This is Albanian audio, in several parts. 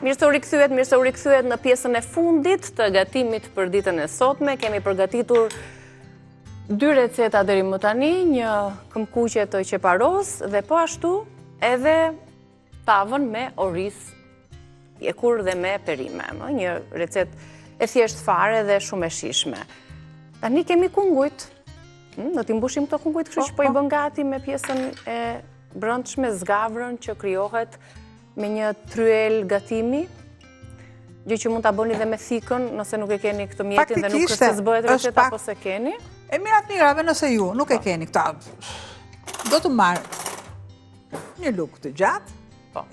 Mirë se u rikthyet në pjesën e fundit të gatimit për ditën e sotme. Kemi përgatitur 2 receta deri më tani, një këmbkuqe të qeparos dhe po ashtu edhe tavën me orizë pjekur dhe me perime. Një recet e thjesht fare dhe shumë e shijshme. Tani kemi kungujt. Do t'i mbushim këto kungujt, kështu që po i bën gati me pjesën e brendshme, zgavrën që krijohet me një tryel gatimi, gjë që mund ta bëni dhe me thikën, nëse nuk e keni këtë mjetin dhe nuk se zbëhet receta apo se keni. E mirat mirave nëse ju nuk e keni këta. Do të marr një lugë të gjatë.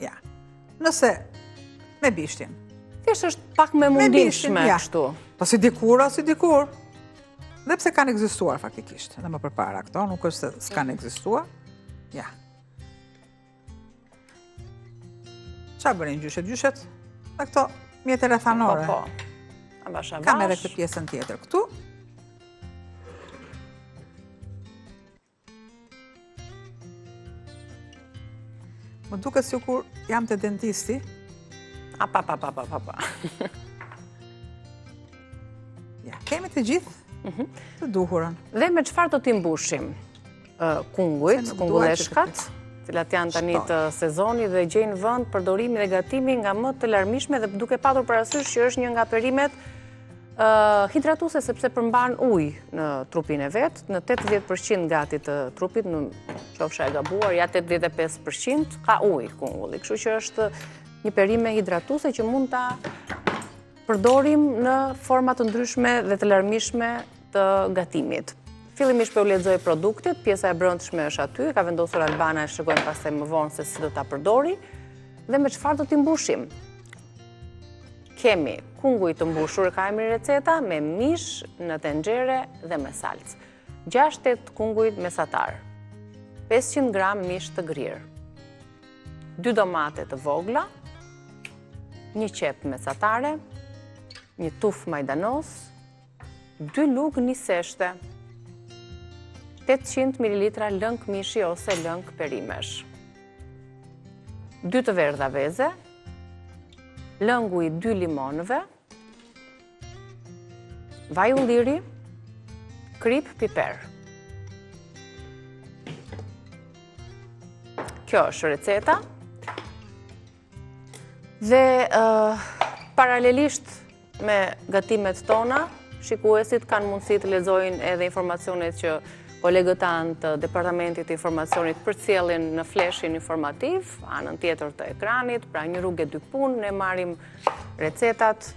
Ja. Nëse me bishtin. Thjesht është pak me mundimshme kështu. Po si dikur, dhe pse kanë ekzistuar faktikisht, edhe më përpara këto, nuk është se s'kanë ekzistuar. Ja. Qa bërin gjyshet? Dhe këto mjetë rrethanore. Po. Ambash. Kam edhe këtë pjesën tjetër këtu. Më duket sikur jam te dentisti. Pa. Ja, kemi të gjithë të duhurën. Dhe me çfarë do t'i mbushim? Kungujt, kungulleshkat, cilat janë tani të sezonit dhe gjejnë vend përdorimi dhe gatimi nga më të larmishme dhe duke patur parasysh që është një nga perimet hidratuese sepse përmban ujë në trupin e vet, në 80% gati të trupit, në qofsha e gabuar, ja 85% ka ujë kungulli. Kështu që është një perime hidratuese që mund ta përdorim në forma të ndryshme dhe të larmishme të gatimit. Fillimisht po u lexoj produktet, pjesa e brendshme është aty, ka vendosur Albana, e shkojmë pastaj më vonë se si do ta përdori dhe me çfarë do t'i mbushim. Kemi kunguj të mbushur, ka emrin receta, me mish në tenxhere dhe me salcë. 6-8 kunguj mesatar, 500 gram mish të grirë, 2 domate të vogla, 1 qep mesatare, 1 tuf majdanos, 2 lugë niseshte, 800 ml lëng mishi ose lëng perimesh, 2 të verdha veze, lëngu i 2 limonëve, vaj ulliri, krip, piper. Kjo është receta. Dhe paralelisht me gatimet tona, shikuesit kanë mundësi të lexojnë edhe informacionet që kolegët tanë të Departamentit të Informacionit përcjellin në fleshin informativ, anën tjetër të ekranit, pra një rrugë e 2 punë, ne marrim recetat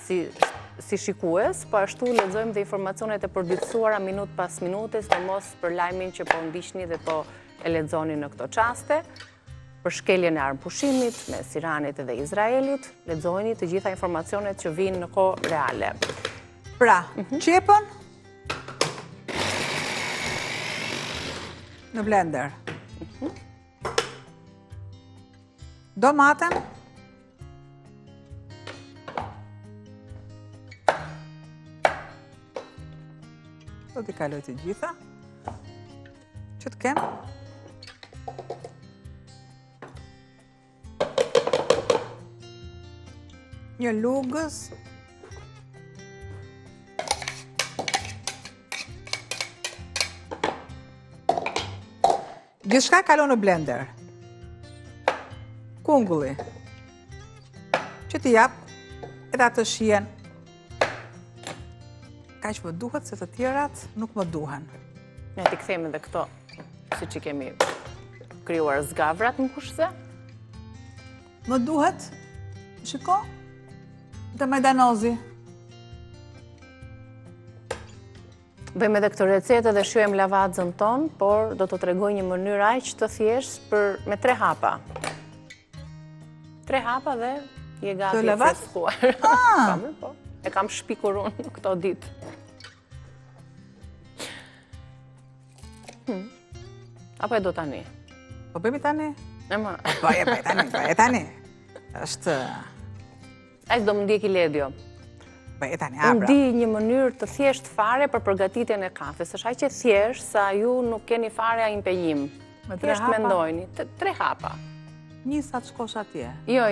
si shikues, po ashtu lexojmë dhe informacionet e përditësuara minut pas minute, sidomos për lajmin që po ndiqni dhe po e lexoni në këto çaste. Për shkeljen e armpushimit mes Iranit dhe Izraelit, lexojini të gjitha informacionet që vinë në kohë reale. Pra, qepën në blender. Domaten. Do t'i kaloj të gjitha. Që të kem. Një lugës. Gjithçka kalon në blender. Kungulli. Që t'i jap edhe atë shihen. Kaq më duhet se të tjerat nuk më duhen. Ne t'i kthejmë edhe këto, siç i kemi krijuar zgavrat më kushse. Më duhet, shiko, të majdanozi. Bëjmë edhe këtë recetë dhe shijojmë lavazën tonë, por do të tregoj një mënyrë aq të thjeshtë me 3 hapa. 3 hapa dhe je gati të freskuar. Po. E kam shpikur unë këto ditë. Apo e do tani? Po bëjmë tani? Po e tani. Është... Aq do më ndjeki Ledio. Unë di një mënyrë të thjesht fare për përgatitjen e kafes. Është aq e thjesht sa ju nuk keni fare impenjim. Thjesht mendojni. 3 hapa. Njësa të shkosh atje. Jo,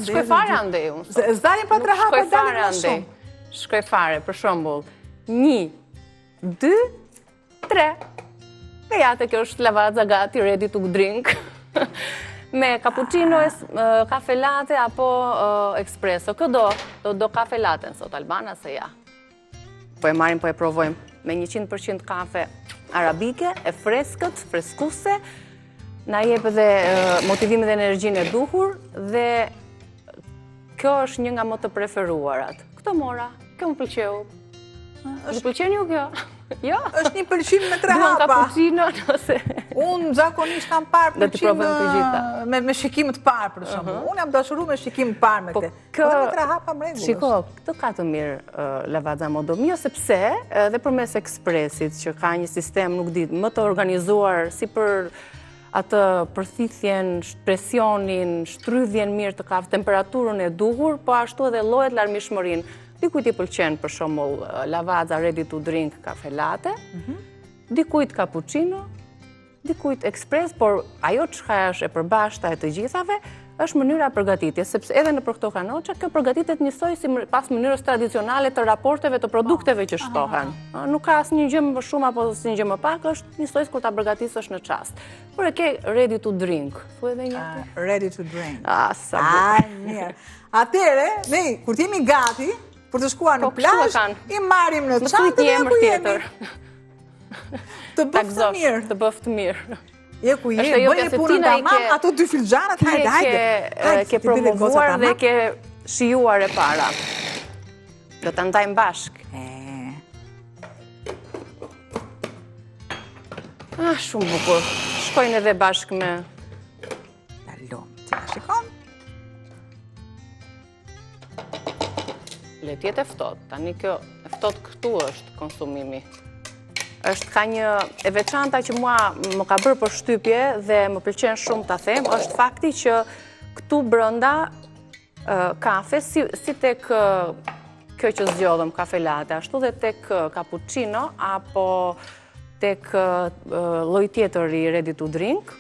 shkoj fare ande ju. Zdarin pa 3 hapa dalin më shumë. Shkoj fare, për shembull, 1, 2, 3. Dhe jate, kjo është lavazza gati, ready to drink. Me cappuccino, kafe latte apo espresso. Këdo, do kafe latte sot, Albana, se ja. Po e marim, po e provojmë me 100% kafe arabike, e freskët, freskuse, na jep edhe motivimin dhe energjinë e duhur, dhe kjo është një nga më të preferuarat. Këto mora, kjo më pëlqeu. Më pëlqen ju kjo? Jo? Është një pëlqim me 3 hapa. Cappuccino, nëse... Unë zakonisht kam parë pëlqim me shikim të parë, për shembull. Unë jam dashuru me shikim të parë me këtë. Po me 3 hapa më rregullisht. Shiko, këtë ka të mirë lavazza Modomio, sepse edhe përmes ekspresit, që ka një sistem, nuk di, më të organizuar si për atë përthithjen, presionin, shtrydhjen mirë të kafë, temperaturën e duhur, po ashtu edhe llojet larmishmërinë. Dikujt i pëlqen për shembull lavazza ready to drink kafe latte, dikujt cappuccino, dikujt ekspres, por ajo çka është e përbashkëta e të gjithave është mënyra përgatitjes, sepse edhe në këto kanoçe kjo përgatitet njësoj si pas mënyrës tradicionale të raporteve të produkteve që shtohen. Nuk ka asnjë gjë më shumë apo asnjë gjë më pak, është njësoj kur ta përgatisësh në çast. Por e ke ready to drink. Thuaj edhe një. Ready to drink. Sa bukur. Mirë. Atëre, ne kur jemi gati për të shkuar në plazh, i marrim në çantë dhe ku jemi. Të bëf të mirë. Të bëf të mirë. Je ku je, bëje punën tamam, ato 2 filxhanat, hajde. Ke promovuar dhe ke shijuar e para. Do të ndajmë bashk. Shumë bukur. Shkojnë edhe bashk me... Dalom, të shikon? Le tjetë e ftohtë. Tani kjo e ftohtë këtu është konsumimi. Është ka një e veçanta që mua më ka bërë përshtypje dhe më pëlqen shumë ta them, është fakti që këtu brenda kafe, si tek kjo që zgjodhëm kafe latte, ashtu dhe tek cappuccino apo tek lloj tjetër i ready to drink,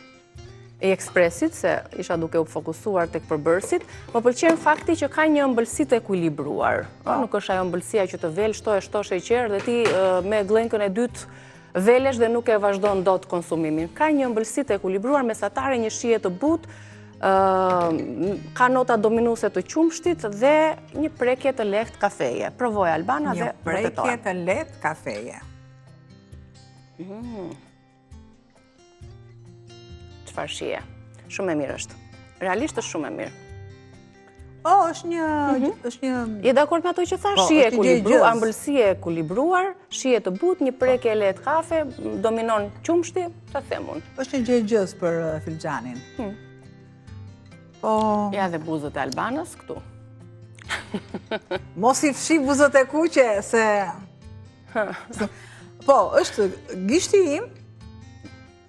i ekspresit, se isha duke u fokusuar tek përbërësit, më pëlqen fakti që ka një ëmbëlsi të ekuilibruar. Nuk është ajo ëmbëlsia që të vel, shto sheqer dhe ti me glenkën e dytë velesh dhe nuk e vazhdon dot konsumimin. Ka një ëmbëlsi të ekuilibruar, mesatare, një shije të butë, ka nota dominuese të qumshtit dhe një prekje të lehtë kafeje. Provoj Albana dhe vërtetoj. Një prekje të lehtë kafeje. Çfarë shije? Shumë e mirë është. Realisht është shumë e mirë. Është një... Je dakord me ato që thash? Shije ekuilibruar, ëmbëlsi e ekuilibruar, shije të butë, një prekje e lehtë kafe, dominon qumshti, ta them unë. Është një gjë e gjës për filxhanin. Po... Ja dhe buzët e Albanës këtu. Mos i fshi buzët e kuqe, se... Po, është gishti im...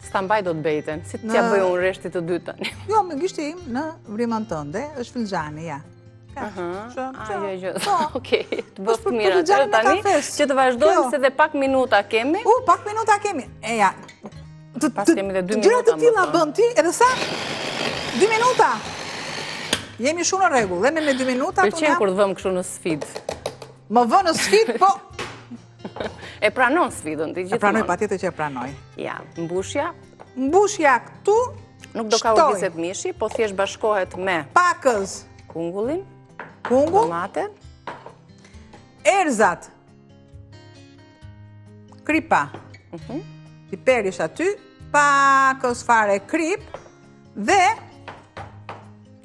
Sta mbaj do të bejten, si t'ja bëjë unë reshtit të dytë tani. Jo, me gishti im në vrimën tënde, është filxhani, ja. Okej, të bëf të mirë atërë tani, që të vazhdojmë se dhe pak minuta kemi. Pak minuta kemi. Ja. Pas kemi dhe 2 minuta. Gjërat të tilla bën ti, edhe sa? 2 minuta. Jemi shumë në rregull, dhe me 2 minuta... Pëlqen kur të vëmë kështu në sfidë. Më vë në sfidë, po... E pranon sfidën, ti gjithmonë. E pranoj, patjetër që e pranoj. Ja, mbushja. Mbushja këtu, nuk do ka urdiset mishi, po thjesht bashkohet me... Pakës. Kungullin. Kungull. Tomate. Erzat. Kripa. Piperish aty. Pakës fare krip. Dhe...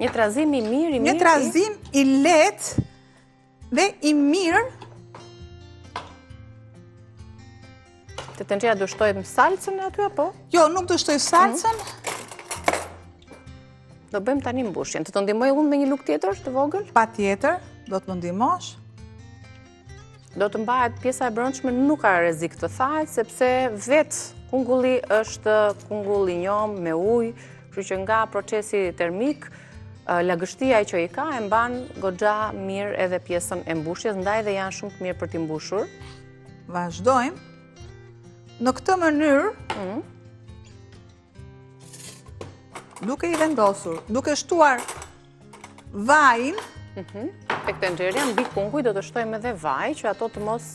Një trazim i mirë, Një trazim i lehtë dhe i mirë. Të të nxeja do shtojmë salcën e aty, apo? Jo, nuk do shtoj salcën. Do bëjmë tani mbushjen. Të të ndihmoj unë me një luk tjetër të vogël? Pa tjetër, do të më ndihmosh. Do të mbahet pjesa e brendshme, nuk ka rrezik të thahet, sepse vetë kungulli është kungull i njom me ujë, kështu që nga procesi termik, lagështia që i ka e mban goxha mirë edhe pjesën e mbushjes, ndaj dhe janë shumë të mirë për t'i mbushur. Vazhdojmë. Në këtë mënyrë, duke i vendosur, duke shtuar vajin. Tek tenxheria mbi kunguj do të shtojmë edhe vaj, që ato të mos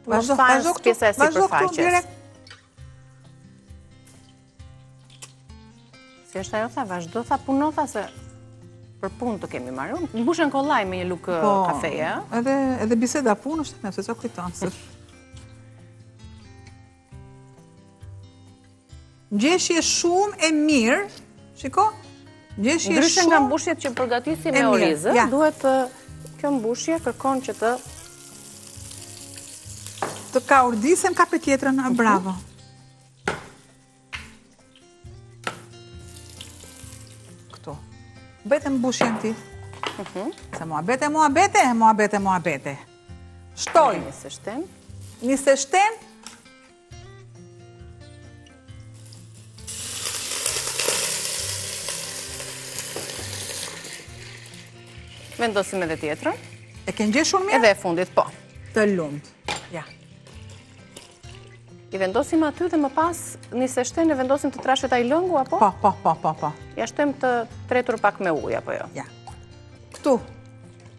Vazhdo pjesa e sipërfaqes. Si është ajo tha, vazhdo tha puno tha se për punë të kemi marrë. Mbushen kollaj me një lukë kafeje, a? Edhe biseda punë është nëse që kujtonë. Ngjeshje shumë e mirë, shiko, ngjeshje shumë... Ndryshe nga mbushjet që përgatisim me orizë, duhet kjo mbushje kërkon që të ka urdisem kape tjetrën, bravo. Këtu. Bete mbushjen ti. Se muabete. Shtoj. Nisë shten. Vendosim edhe tjetrën. E ke ngjeshur mirë? Edhe e fundit, po. Të lumtë. Ja. I vendosim aty dhe më pas nisë shten e vendosim të trashet ai lëngu, apo? Po. Ja shtojmë të tretur pak me ujë, apo jo? Ja. Këtu,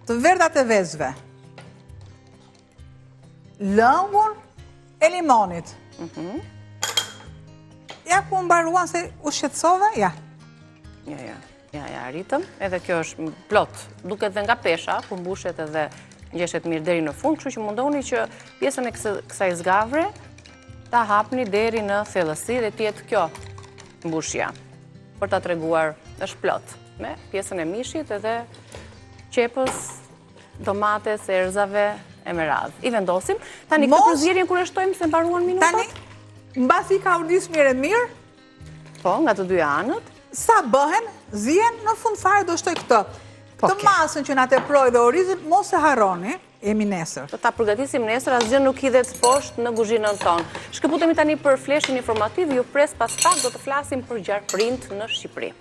të verdat e vezëve. Lëngun e limonit. Ja, ku mbaruan se u shqetësove? Ja. Ja, arritëm. Edhe kjo është plot. Duket dhe nga pesha, ku mbushet edhe ngjeshet mirë deri në fund, kështu që mundoni që pjesën e kësaj zgavre ta hapni deri në thellësi dhe tjetë kjo mbushja. Për ta treguar është plot. Me pjesën e mishit edhe qepës, tomates, erzave e me radhë. I vendosim. Tani këtë përzierjen kur e shtojmë se mbaruan minutat? Tani, mbasi ka urdis mirë e mirë. Po, nga të dy anët. Sa bëhen, zien, në fund fare do shtoj këtë. Këtë masën që nga të proj dhe orizën, mos e harroni, jemi nesër. Do ta përgatisim nesër, asgjë nuk hidhet poshtë në kuzhinën tonë. Shkëputemi tani për fleshin informativ, ju pres pas pak do të flasim për gjarprind në Shqipëri.